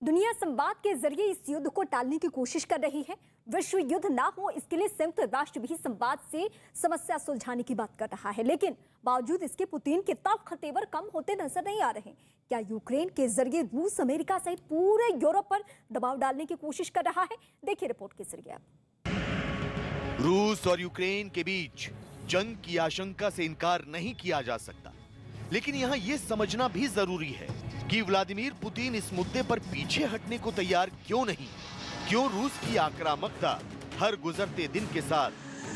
दुनिया संवाद के जरिए इस युद्ध को टालने की कोशिश कर रही है। विश्व युद्ध ना हो इसके लिए संयुक्त राष्ट्र भी संवाद से समस्या सुलझाने की बात कर रहा है, लेकिन बावजूद इसके पुतिन के तल्ख तेवर कम होते नजर नहीं आ रहे। क्या यूक्रेन के जरिए रूस अमेरिका सहित पूरे यूरोप पर दबाव डालने की कोशिश कर रहा है? देखिए रिपोर्ट के जरिए। रूस और यूक्रेन के बीच जंग की आशंका से इनकार नहीं किया जा सकता, लेकिन यहाँ ये समझना भी जरूरी है कि व्लादिमीर पुतिन इस मुद्दे पर पीछे हटने को तैयार क्यों नहीं। क्यों रूस की आक्रामकता हर गुजरते दिन के साथ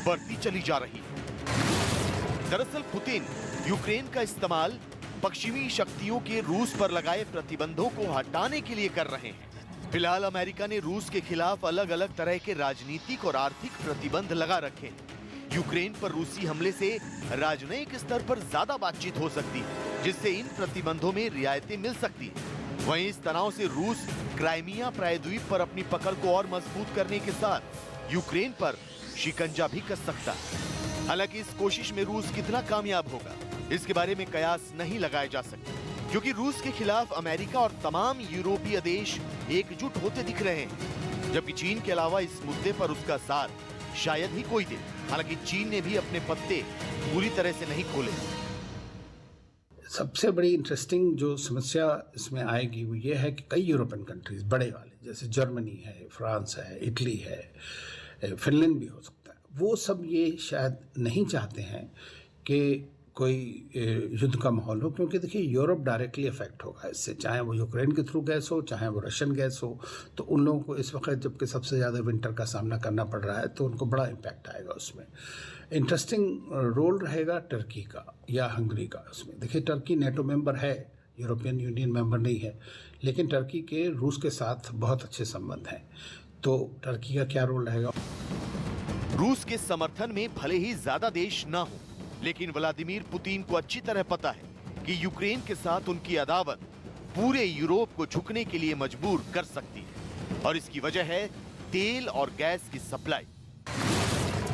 बढ़ती चली जा रही है। दरअसल पुतिन यूक्रेन का इस्तेमाल पश्चिमी शक्तियों के रूस पर लगाए प्रतिबंधों को हटाने के लिए कर रहे हैं। फिलहाल अमेरिका ने रूस के खिलाफ अलग अलग तरह के राजनीतिक और आर्थिक प्रतिबंध लगा रखे हैं। यूक्रेन पर रूसी हमले से राजनयिक स्तर पर ज्यादा बातचीत हो सकती है, जिससे इन प्रतिबंधों में रियायतें मिल सकती हैं। वहीं इस तनाव से रूस क्राइमिया प्रायद्वीप पर अपनी पकड़ को और मजबूत करने के साथ यूक्रेन पर शिकंजा भी कस सकता है। हालांकि इस कोशिश में रूस कितना कामयाब होगा, इसके बारे में कयास नहीं लगाए जा सकते, क्योंकि रूस के खिलाफ अमेरिका और तमाम यूरोपीय देश एकजुट होते दिख रहे हैं, जबकि चीन के अलावा इस मुद्दे पर उसका साथ शायद ही कोई दे। हालांकि चीन ने भी अपने पत्ते पूरी तरह से नहीं खोले। सबसे बड़ी इंटरेस्टिंग जो समस्या इसमें आएगी वो ये है कि कई यूरोपियन कंट्रीज बड़े वाले, जैसे जर्मनी है, फ्रांस है, इटली है, फिनलैंड भी हो सकता है, वो सब ये शायद नहीं चाहते हैं कि कोई युद्ध का माहौल हो, क्योंकि देखिए यूरोप डायरेक्टली अफेक्ट होगा इससे, चाहे वो यूक्रेन के थ्रू गैस हो, चाहे वो रशियन गैस हो। तो उन लोगों को इस वक्त जबकि सबसे ज़्यादा विंटर का सामना करना पड़ रहा है, तो उनको बड़ा इम्पैक्ट आएगा उसमें। इंटरेस्टिंग रोल रहेगा टर्की का या हंगरी का उसमें। देखिए टर्की नेटो मेंबर है, यूरोपियन यूनियन मेंबर नहीं है, लेकिन टर्की के रूस के साथ बहुत अच्छे संबंध हैं, तो टर्की का क्या रोल रहेगा। रूस के समर्थन में भले ही ज्यादा देश ना हो, लेकिन व्लादिमीर पुतिन को अच्छी तरह पता है कि यूक्रेन के साथ उनकी अदावत पूरे यूरोप को झुकने के लिए मजबूर कर सकती है, और इसकी वजह है तेल और गैस की सप्लाई।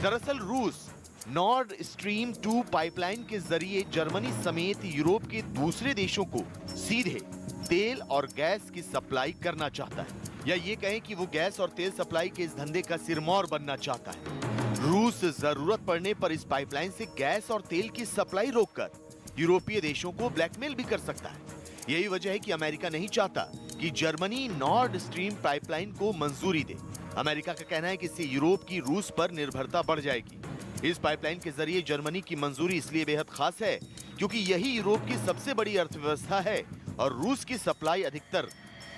दरअसल रूस नॉर्ड स्ट्रीम 2 पाइपलाइन के जरिए जर्मनी समेत यूरोप के दूसरे देशों को सीधे तेल और गैस की सप्लाई करना चाहता है, या ये कहें कि वो गैस और तेल सप्लाई के इस धंधे का सिरमौर बनना चाहता है। रूस जरूरत पड़ने पर इस पाइपलाइन से गैस और तेल की सप्लाई रोककर यूरोपीय देशों को ब्लैकमेल भी कर सकता है। यही वजह है कि अमेरिका नहीं चाहता कि जर्मनी नॉर्ड स्ट्रीम पाइपलाइन को मंजूरी दे। अमेरिका का कहना है कि इससे यूरोप की रूस पर निर्भरता बढ़ जाएगी। इस पाइपलाइन के जरिए जर्मनी की मंजूरी इसलिए बेहद खास है क्योंकि यही यूरोप की सबसे बड़ी अर्थव्यवस्था है और रूस की सप्लाई अधिकतर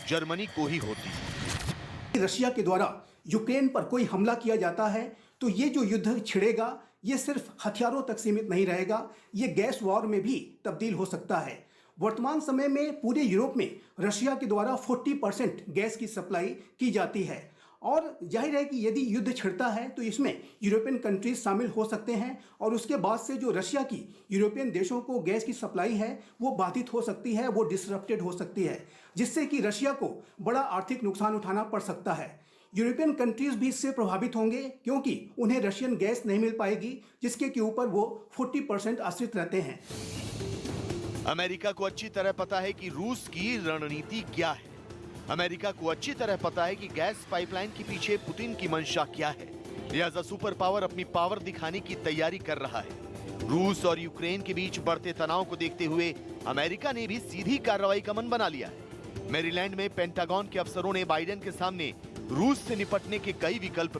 जर्मनी को ही होती है। रशिया के द्वारा यूक्रेन पर कोई हमला किया जाता है तो ये जो युद्ध छिड़ेगा ये सिर्फ हथियारों तक सीमित नहीं रहेगा, ये गैस वॉर में भी तब्दील हो सकता है। वर्तमान समय में पूरे यूरोप में रशिया के द्वारा 40% गैस की सप्लाई की जाती है, और जाहिर है कि यदि युद्ध छिड़ता है तो इसमें यूरोपियन कंट्रीज शामिल हो सकते हैं, और उसके बाद से जो रशिया की यूरोपियन देशों को गैस की सप्लाई है वो बाधित हो सकती है, वो डिसरप्टेड हो सकती है, जिससे कि रशिया को बड़ा आर्थिक नुकसान उठाना पड़ सकता है। यूरोपियन कंट्रीज भी इससे प्रभावित होंगे क्योंकि उन्हें रशियन गैस नहीं मिल पाएगी, जिसके के ऊपर वो 40% आश्रित रहते हैं। अमेरिका को अच्छी तरह पता है कि रूस की रणनीति क्या है। अमेरिका को अच्छी तरह पता है कि गैस पाइपलाइन के पीछे पुतिन की मंशा क्या है, लिहाजा सुपर पावर अपनी पावर दिखाने की तैयारी कर रहा है। रूस और यूक्रेन के बीच बढ़ते तनाव को देखते हुए अमेरिका ने भी सीधी कार्रवाई का मन बना लिया है। मैरीलैंड में पेंटागन के अफसरों ने बाइडेन के सामने रूस से निपटने के कई विकल्प